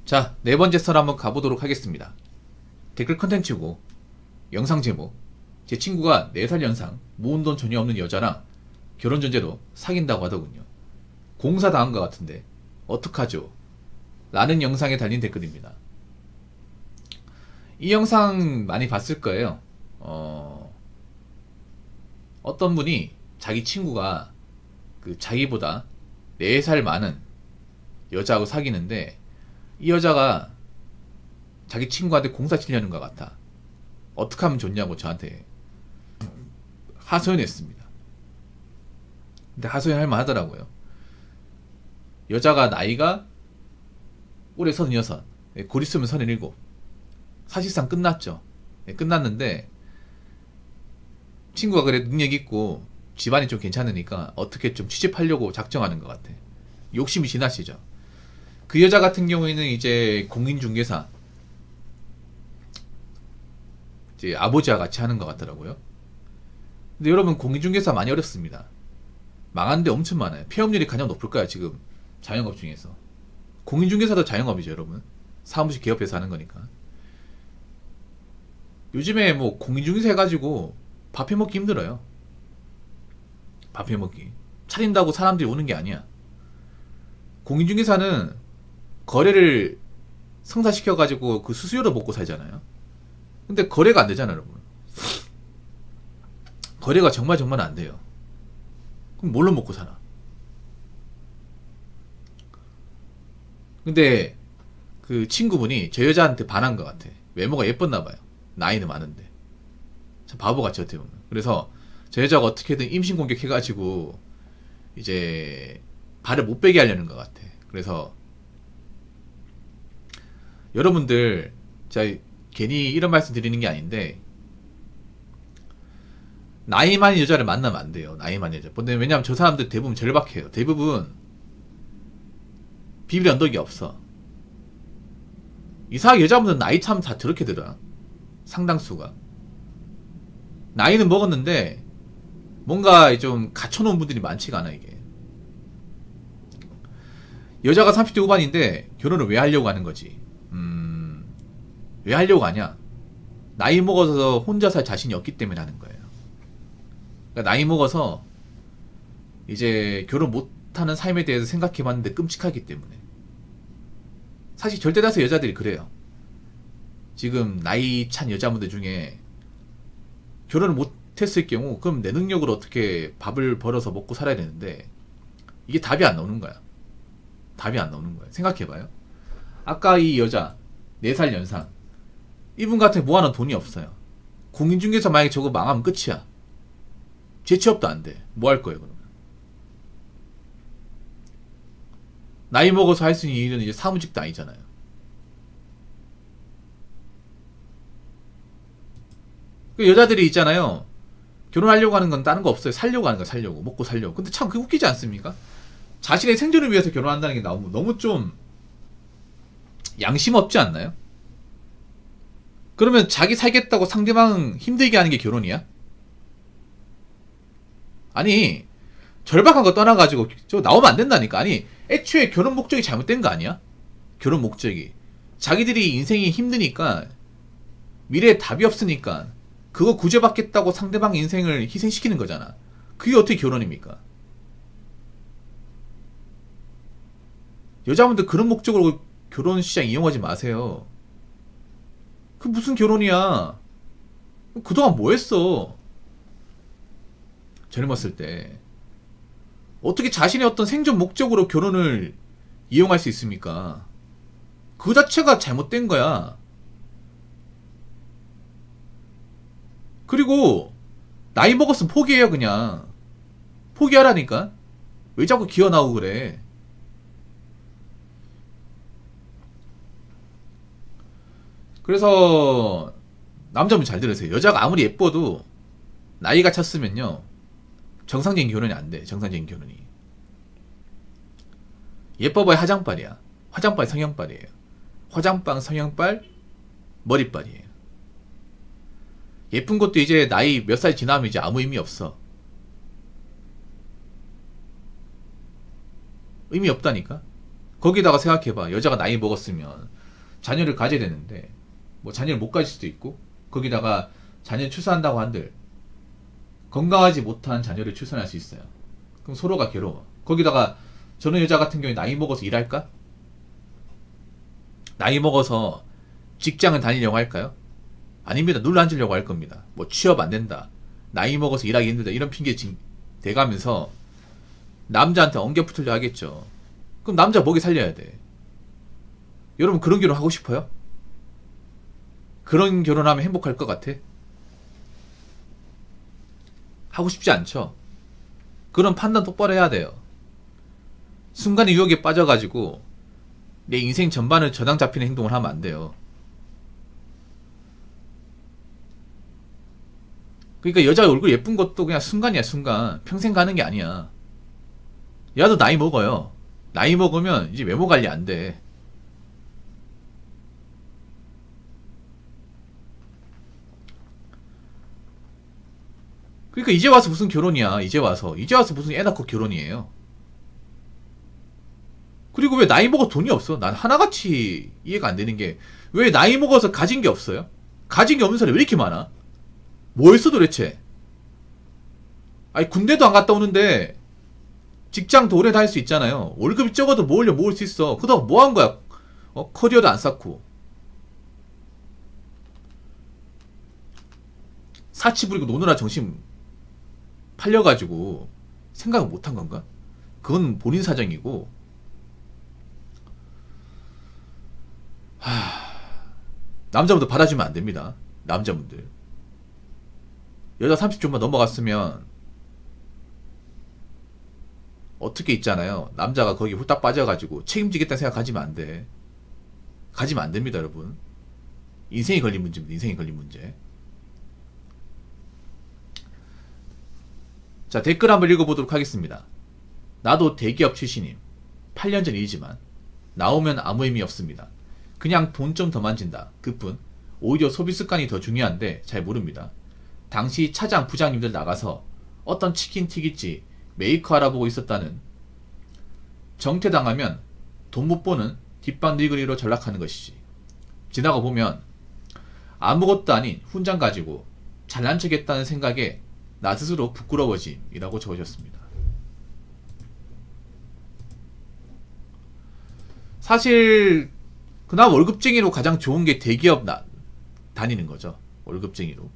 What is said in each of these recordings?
자, 네 번째 썰 한번 가보도록 하겠습니다. 댓글 컨텐츠고 영상 제목, 제 친구가 4살 연상 모은 돈 전혀 없는 여자랑 결혼 전제로 사귄다고 하더군요. 공사 당한 것 같은데 어떡하죠? 라는 영상에 달린 댓글입니다. 이 영상 많이 봤을 거예요. 어떤 분이 자기 친구가 자기보다 4살 많은 여자하고 사귀는데 이 여자가 자기 친구한테 공사 치려는 것 같아. 어떻게 하면 좋냐고 저한테 하소연했습니다. 근데 하소연할 만하더라고요. 여자가 나이가 올해 36, 곧 있으면 37. 사실상 끝났죠. 끝났는데 친구가 그래 능력 있고 집안이 좀 괜찮으니까 어떻게 좀 취직하려고 작정하는 것 같아. 욕심이 지나치죠. 그 여자 같은 경우에는 이제 공인중개사 이제 아버지와 같이 하는 것 같더라고요. 근데 여러분, 공인중개사 많이 어렵습니다. 망한 데 엄청 많아요. 폐업률이 가장 높을 거야 지금 자영업 중에서. 공인중개사도 자영업이죠 여러분. 사무실 개업해서 하는 거니까. 요즘에 뭐 공인중개사 해가지고 밥 해먹기 힘들어요. 밥 해먹기. 차린다고 사람들이 오는 게 아니야. 공인중개사는 거래를 성사시켜가지고 그 수수료를 먹고 살잖아요. 근데 거래가 안 되잖아 여러분. 거래가 정말 안 돼요. 그럼 뭘로 먹고 사나? 근데 그 친구분이 저 여자한테 반한 것 같아. 외모가 예뻤나봐요. 나이는 많은데. 참 바보같이 어떻게 보면. 그래서 저 여자가 어떻게든 임신공격 해가지고 이제 발을 못 빼게 하려는 것 같아. 그래서 여러분들, 제가 괜히 이런 말씀 드리는 게 아닌데 나이 많은 여자를 만나면 안 돼요. 나이 많은 여자. 왜냐면 저 사람들 대부분 절박해요. 대부분 비빌 언덕이 없어. 이상하게 여자분들은 나이 참 다 저렇게 들어. 상당수가 나이는 먹었는데 뭔가 좀 갖춰놓은 분들이 많지가 않아. 이게 여자가 30대 후반인데 결혼을 왜 하려고 하는 거지? 왜 하려고 하냐? 나이 먹어서 혼자 살 자신이 없기 때문에 하는 거예요. 그러니까 나이 먹어서 이제 결혼 못하는 삶에 대해서 생각해봤는데 끔찍하기 때문에. 사실 절대 다수 여자들이 그래요. 지금 나이 찬 여자분들 중에 결혼을 못했을 경우 그럼 내 능력으로 어떻게 밥을 벌어서 먹고 살아야 되는데 이게 답이 안 나오는 거야. 답이 안 나오는 거야. 생각해봐요. 아까 이 여자 4살 연상, 이분 같은 모아놓은 돈이 없어요. 공인중개사 만약에 저거 망하면 끝이야. 재취업도 안 돼. 뭐 할 거예요 그러면? 나이 먹어서 할 수 있는 일은 이제 사무직도 아니잖아요. 그 여자들이 있잖아요. 결혼하려고 하는 건 다른 거 없어요. 살려고 하는 거야. 살려고. 먹고 살려고. 근데 참 그게 웃기지 않습니까? 자신의 생존을 위해서 결혼한다는 게 너무 좀 양심 없지 않나요? 그러면 자기 살겠다고 상대방 힘들게 하는 게 결혼이야? 아니, 절박한 거 떠나가지고 저거 나오면 안 된다니까. 아니, 애초에 결혼 목적이 잘못된 거 아니야? 결혼 목적이 자기들이 인생이 힘드니까, 미래에 답이 없으니까 그거 구제받겠다고 상대방 인생을 희생시키는 거잖아. 그게 어떻게 결혼입니까? 여자분들 그런 목적으로 결혼 시장 이용하지 마세요. 그 무슨 결혼이야? 그동안 뭐 했어? 젊었을 때 어떻게 자신의 어떤 생존 목적으로 결혼을 이용할 수 있습니까? 그 자체가 잘못된 거야. 그리고 나이 먹었으면 포기해요. 그냥 포기하라니까. 왜 자꾸 기어 나오고 그래? 그래서 남자분 잘 들으세요. 여자가 아무리 예뻐도 나이가 찼으면요 정상적인 결혼이 안 돼. 정상적인 결혼이. 예뻐봐야 화장빨이야. 화장빨 성형빨이에요. 화장빵 성형빨 머리빨이에요. 예쁜 것도 이제 나이 몇 살 지나면 이제 아무 의미 없어. 의미 없다니까. 거기다가 생각해봐. 여자가 나이 먹었으면 자녀를 가져야 되는데 뭐 자녀를 못 가질 수도 있고, 거기다가 자녀를 출산한다고 한들 건강하지 못한 자녀를 출산할 수 있어요. 그럼 서로가 괴로워. 거기다가 저는 여자 같은 경우에 나이 먹어서 일할까? 나이 먹어서 직장을 다니려고 할까요? 아닙니다. 눌러 앉으려고 할 겁니다. 뭐 취업 안 된다, 나이 먹어서 일하기 힘들다, 이런 핑계 대가면서 남자한테 엉겨 붙으려 하겠죠. 그럼 남자 먹이 살려야 돼. 여러분 그런 결혼 하고 싶어요? 그런 결혼하면 행복할 것 같아? 하고 싶지 않죠. 그런 판단 똑바로 해야 돼요. 순간의 유혹에 빠져가지고 내 인생 전반을 저당 잡히는 행동을 하면 안 돼요. 그러니까 여자 얼굴 예쁜 것도 그냥 순간이야, 순간. 평생 가는 게 아니야. 야도 나이 먹어요. 나이 먹으면 이제 외모 관리 안 돼. 그러니까 이제 와서 무슨 결혼이야. 이제 와서 무슨 애 낳고 결혼이에요. 그리고 왜 나이 먹어 돈이 없어? 난 하나같이 이해가 안 되는 게, 왜 나이 먹어서 가진 게 없어요? 가진 게 없는 사람이 왜 이렇게 많아? 뭐 했어 도대체? 아니 군대도 안 갔다 오는데 직장도 오래 다닐 수 있잖아요. 월급이 적어도 모으려 모을 수 있어. 그러다가 뭐 한 거야? 커리어도 안 쌓고 사치 부리고 노느라 정신 팔려가지고 생각을 못한 건가? 그건 본인 사정이고. 남자분들 받아주면 안 됩니다. 남자분들 여자 30조만 넘어갔으면 어떻게 있잖아요. 남자가 거기 홀딱 빠져가지고 책임지겠다는 생각 가지면 안 돼. 가지면 안 됩니다, 여러분. 인생이 걸린 문제입니다. 인생이 걸린 문제. 자, 댓글 한번 읽어보도록 하겠습니다. 나도 대기업 출신임. 8년 전 일이지만 나오면 아무 의미 없습니다. 그냥 돈 좀 더 만진다, 그뿐. 오히려 소비 습관이 더 중요한데 잘 모릅니다. 당시 차장 부장님들 나가서 어떤 치킨 튀길지 메이커 알아보고 있었다는. 정퇴당하면 돈 못 버는 뒷방 늙은이로 전락하는 것이지. 지나가 보면 아무것도 아닌 훈장 가지고 잘난 척 했다는 생각에 나 스스로 부끄러워짐이라고 적으셨습니다. 사실 그나마 월급쟁이로 가장 좋은 게 대기업 다니는 거죠. 월급쟁이로.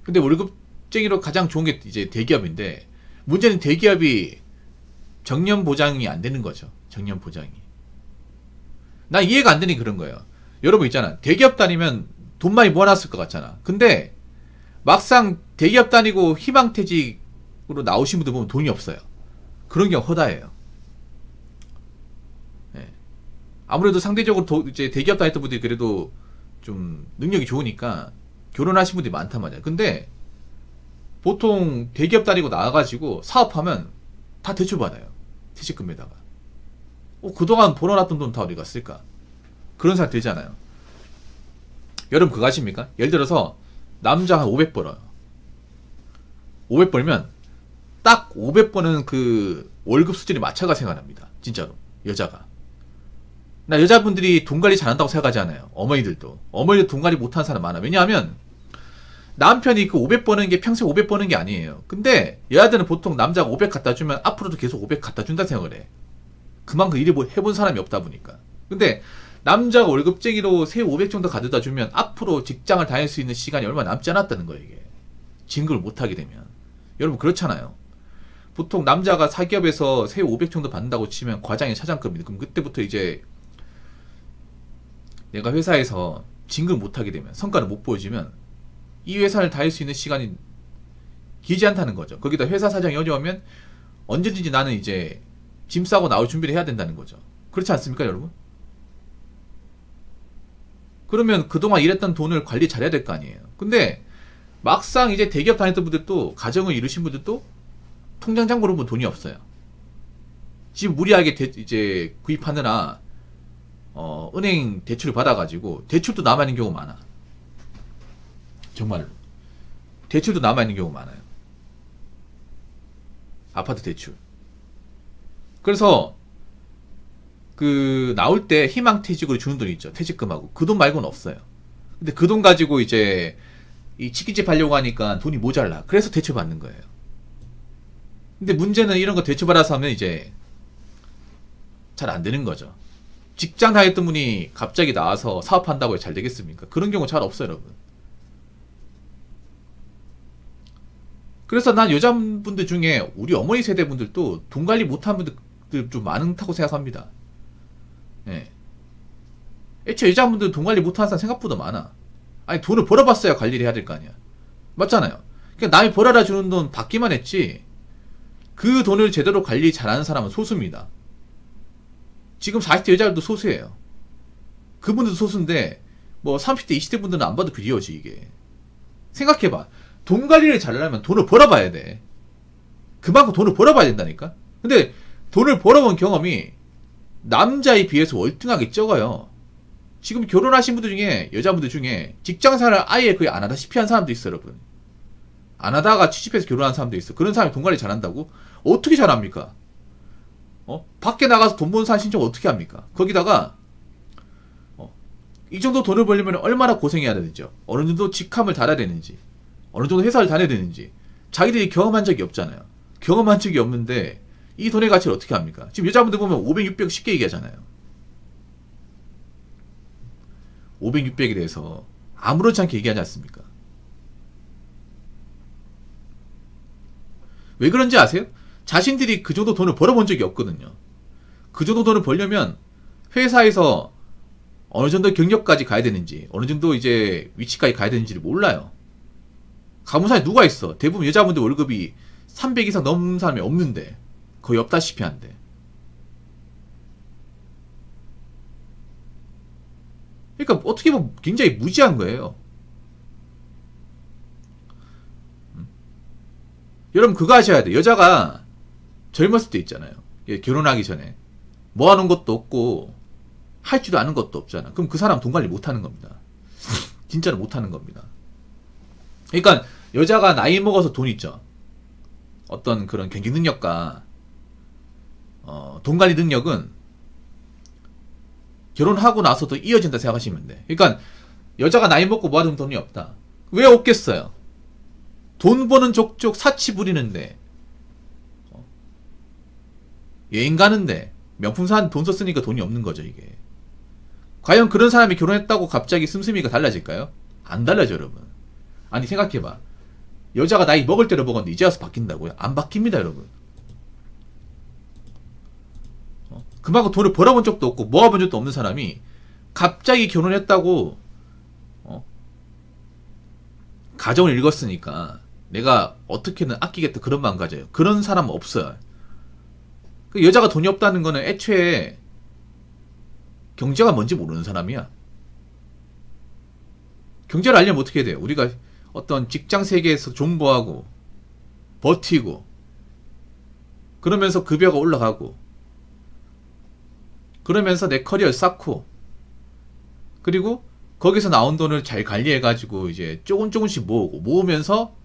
근데 월급쟁이로 가장 좋은 게 이제 대기업인데, 문제는 대기업이 정년 보장이 안 되는 거죠. 정년 보장이. 난 이해가 안 되니 그런 거예요. 여러분 있잖아. 대기업 다니면 돈 많이 모아놨을 것 같잖아. 근데 막상 대기업 다니고 희망퇴직으로 나오신 분들 보면 돈이 없어요. 그런 경우 허다해요. 네. 아무래도 상대적으로 이제 대기업 다녔던 분들이 그래도 좀 능력이 좋으니까 결혼하신 분들이 많단 말이야. 근데 보통 대기업 다니고 나와가지고 사업하면 다 대출받아요. 퇴직금에다가. 그동안 벌어놨던 돈 다 어디 갔을까? 그런 생각 들잖아요. 여러분 그거 아십니까? 예를 들어서 남자 한 500 벌어요. 500 벌면 딱 500 버는 그 월급 수준에 맞춰가 생활합니다. 진짜로. 여자가. 나 여자분들이 돈 관리 잘한다고 생각하지 않아요. 어머니들도 돈 관리 못하는 사람 많아. 왜냐하면 남편이 그 500 버는 게 평생 500 버는 게 아니에요. 근데 여자들은 보통 남자가 500 갖다 주면 앞으로도 계속 500 갖다 준다 생각을 해. 그만큼 일을 해본 사람이 없다 보니까. 근데 남자가 월급쟁이로 세 500 정도 가져다 주면 앞으로 직장을 다닐 수 있는 시간이 얼마 남지 않았다는 거예요. 이게 진급을 못하게 되면. 여러분 그렇잖아요. 보통 남자가 사기업에서 세 500 정도 받는다고 치면 과장이 차장급입니다. 그럼 그때부터 이제 내가 회사에서 진급 못하게 되면, 성과를 못 보여주면 이 회사를 다닐 수 있는 시간이 길지 않다는 거죠. 거기다 회사 사정이 어려우면 언제든지 나는 이제 짐 싸고 나올 준비를 해야 된다는 거죠. 그렇지 않습니까, 여러분? 그러면 그동안 일했던 돈을 관리 잘해야 될 거 아니에요. 근데 막상 이제 대기업 다녔던 분들도, 가정을 이루신 분들도 통장 잔고로 보면 돈이 없어요. 집 무리하게 이제 구입하느라 은행 대출을 받아가지고 대출도 남아있는 경우가 많아. 정말로. 대출도 남아있는 경우가 많아요. 아파트 대출. 그래서 그 나올 때 희망퇴직으로 주는 돈이 있죠. 퇴직금하고. 그 돈 말고는 없어요. 근데 그 돈 가지고 이제 이 치킨집 하려고 하니까 돈이 모자라. 그래서 대출받는 거예요. 근데 문제는 이런 거 대출받아서 하면 이제 잘 안 되는 거죠. 직장 다녔던 분이 갑자기 나와서 사업한다고 잘 되겠습니까? 그런 경우 잘 없어요, 여러분. 그래서 난 여자분들 중에 우리 어머니 세대 분들도 돈 관리 못하는 분들 좀 많다고 생각합니다. 예. 애초에 여자분들 돈 관리 못하는 사람 생각보다 많아. 아니, 돈을 벌어봤어야 관리를 해야 될 거 아니야. 맞잖아요. 그러니까 남이 벌어다 주는 돈 받기만 했지, 그 돈을 제대로 관리 잘하는 사람은 소수입니다. 지금 40대 여자들도 소수예요. 그분들도 소수인데, 뭐 30대, 20대 분들은 안 봐도 비리어지, 이게. 생각해봐. 돈 관리를 잘하려면 돈을 벌어봐야 돼. 그만큼 돈을 벌어봐야 된다니까? 근데 돈을 벌어본 경험이 남자에 비해서 월등하게 적어요. 지금 결혼하신 분들 중에, 여자분들 중에 직장생활을 아예 거의 안 하다시피 한 사람도 있어요, 여러분. 안 하다가 취직해서 결혼한 사람도 있어. 그런 사람이 돈 관리 잘한다고? 어떻게 잘합니까? 밖에 나가서 돈 버는 사람 신청 어떻게 합니까? 거기다가 이 정도 돈을 벌려면 얼마나 고생해야 되는지요. 어느 정도 직함을 달아야 되는지, 어느 정도 회사를 다녀야 되는지 자기들이 경험한 적이 없잖아요. 경험한 적이 없는데 이 돈의 가치를 어떻게 합니까? 지금 여자분들 보면 500, 600 쉽게 얘기하잖아요. 500, 600에 대해서 아무렇지 않게 얘기하지 않습니까? 왜 그런지 아세요? 자신들이 그 정도 돈을 벌어본 적이 없거든요. 그 정도 돈을 벌려면 회사에서 어느 정도 경력까지 가야 되는지, 어느 정도 이제 위치까지 가야 되는지를 몰라요. 가무사에 누가 있어? 대부분 여자분들 월급이 300 이상 넘는 사람이 없는데, 거의 없다시피 한데. 그러니까 어떻게 보면 굉장히 무지한 거예요. 여러분 그거 하셔야 돼. 여자가 젊었을 때 있잖아요. 결혼하기 전에 모아놓은 것도 없고 할 줄도 아는 것도 없잖아. 그럼 그 사람 돈 관리 못하는 겁니다. 진짜로 못하는 겁니다. 그러니까 여자가 나이 먹어서 돈 있죠. 어떤 그런 경쟁 능력과 돈 관리 능력은 결혼하고 나서도 이어진다 생각하시면 돼. 그러니까 여자가 나이 먹고 모아둔 돈이 없다. 왜 없겠어요? 돈 버는 족족 사치 부리는데, 여행 가는데 명품 산 돈 썼으니까 돈이 없는 거죠, 이게. 과연 그런 사람이 결혼했다고 갑자기 씀씀이가 달라질까요? 안 달라져, 여러분. 아니, 생각해봐. 여자가 나이 먹을 대로 먹었는데 이제 와서 바뀐다고요? 안 바뀝니다, 여러분. 그만큼 돈을 벌어본 적도 없고 모아본 적도 없는 사람이 갑자기 결혼했다고 가정을 읽었으니까 내가 어떻게든 아끼겠다 그런 마음 가져요. 그런 사람은 없어요. 그 여자가 돈이 없다는 거는 애초에 경제가 뭔지 모르는 사람이야. 경제를 알려면 어떻게 돼요? 우리가 어떤 직장 세계에서 존버하고 버티고 그러면서 급여가 올라가고 그러면서 내 커리어를 쌓고 그리고 거기서 나온 돈을 잘 관리해가지고 이제 조금씩 모으고 모으면서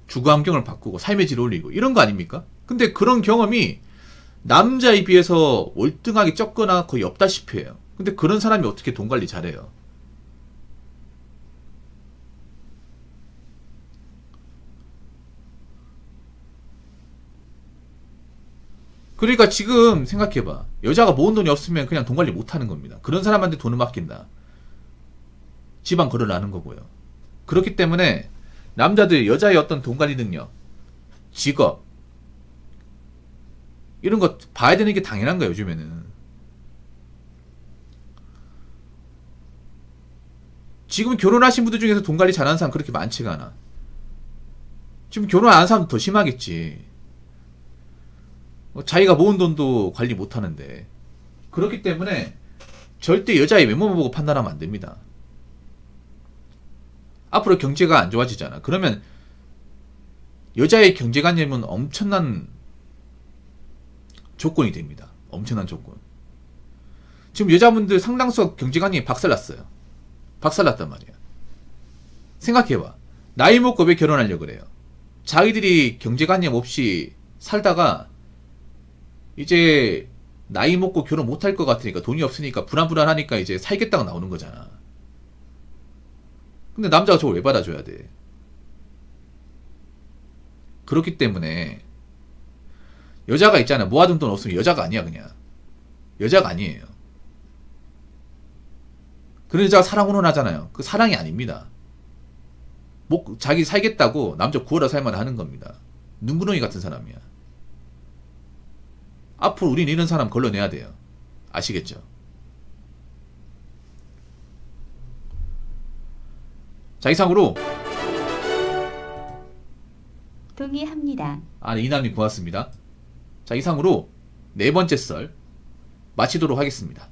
주거 환경을 바꾸고 삶의 질을 올리고 이런 거 아닙니까? 근데 그런 경험이 남자에 비해서 월등하게 적거나 거의 없다시피 해요. 근데 그런 사람이 어떻게 돈 관리 잘해요? 그러니까 지금 생각해봐. 여자가 모은 돈이 없으면 그냥 돈 관리 못하는 겁니다. 그런 사람한테 돈을 맡긴다. 집안 거래를 하는 거고요. 그렇기 때문에 남자들 여자의 어떤 돈 관리 능력, 직업 이런 거 봐야 되는 게 당연한 거야, 요즘에는. 지금 결혼하신 분들 중에서 돈 관리 잘하는 사람 그렇게 많지가 않아. 지금 결혼 안 한 사람도 더 심하겠지. 자기가 모은 돈도 관리 못하는데. 그렇기 때문에 절대 여자의 외모만 보고 판단하면 안 됩니다. 앞으로 경제가 안 좋아지잖아. 그러면 여자의 경제관념은 엄청난 조건이 됩니다. 엄청난 조건. 지금 여자분들 상당수가 경제관념이 박살났어요. 박살났단 말이야. 생각해봐. 나이 먹고 왜 결혼하려고 그래요? 자기들이 경제관념 없이 살다가 이제 나이 먹고 결혼 못할 것 같으니까, 돈이 없으니까 불안불안하니까 이제 살겠다고 나오는 거잖아. 근데 남자가 저걸 왜 받아줘야 돼? 그렇기 때문에 여자가 있잖아. 모아둔 돈 없으면 여자가 아니야. 그냥 여자가 아니에요. 그런 여자가 사랑 혼혼하잖아요. 그 사랑이 아닙니다. 자기 살겠다고 남자 구하러 살만 하는 겁니다. 눈구렁이 같은 사람이야. 앞으로 우린 이런 사람 걸러내야 돼요. 아시겠죠? 자, 이상으로. 동의합니다. 네, 이남님 고맙습니다. 자, 이상으로 네 번째 썰 마치도록 하겠습니다.